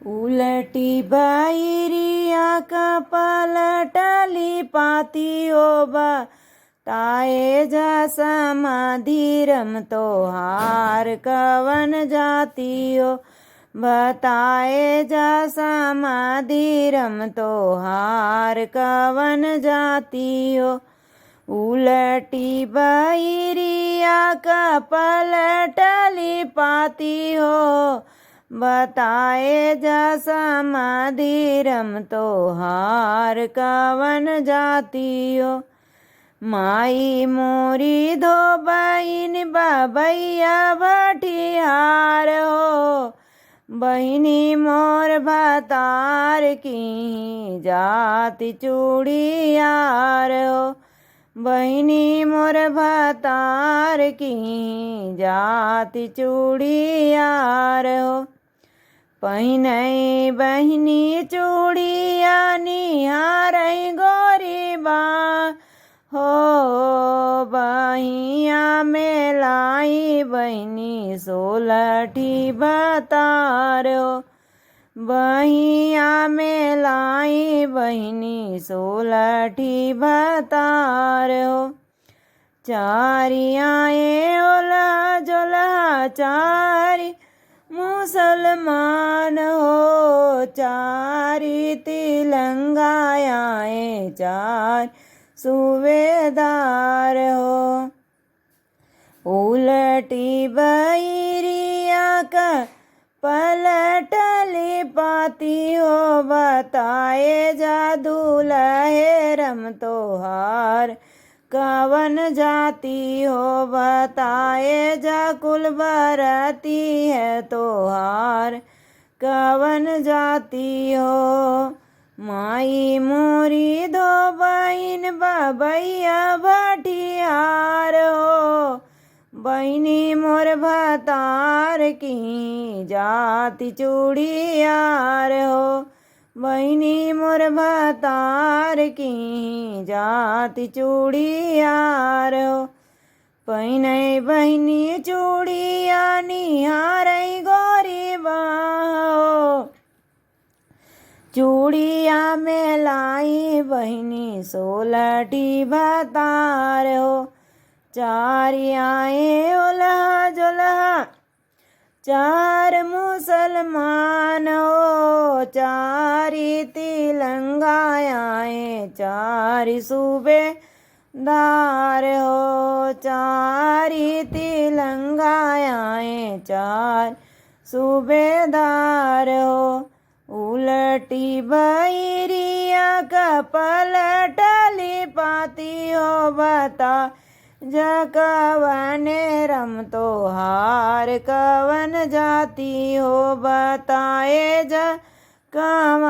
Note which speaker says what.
Speaker 1: उलटी बहिरिया का पलटली पातियो बताए जा समाधि रमतो हार कवन जातियो बताए जा समाधि रमतो हार कवन जातियो। उलटी बहिरिया का पलटली पाती हो बताए जा समाधि रमतो हार कवन जातियो। माई मोरी धो बहिन बबैया बटिहार हो बहिनी मोर भतार की जाति चूड़ियार हो बहिनी मोर भतार की जाति चूड़ियार हो। पहिनई बहिनी चूड़िया निहारई गोरी बा हो बहिया में लाई बहिनी सोलठी बतार हो बहिया में लाई बहिनी सोलठी बतार हो। चारियाए ओला जोला चारी मुसलमान हो चारी तिलंगायाए चार सूबेदार हो। उलटी बहिरिया का पलटली पाती हो बताए जा दूल्हे रमतो हार कवन जाति हो बताए जा कुल बरती है तोहार कवन जाति हो। माई मोरी दो बहिन बबैया बटिहार हो बहिनी मोर भतार की जाति चूड़ियार हो बहिनी मोर भतार की जाति चूड़ियार हो। पहिनई बहिनी चूड़िया निहारई गोरी बाहो चूड़िया में लाई बहिनी सोलठी भतार हो। चारियाए ओलहा जोलहा चार मुसलमान हो चारी तिलंगायाए चारी सूबेदार हो चारी तिलंगायाए चार सूबेदार हो। उलटी बहिरिया का पलटली पाती हो बता जा कवने रमतो हार कवन जाति हो बताए जा कवन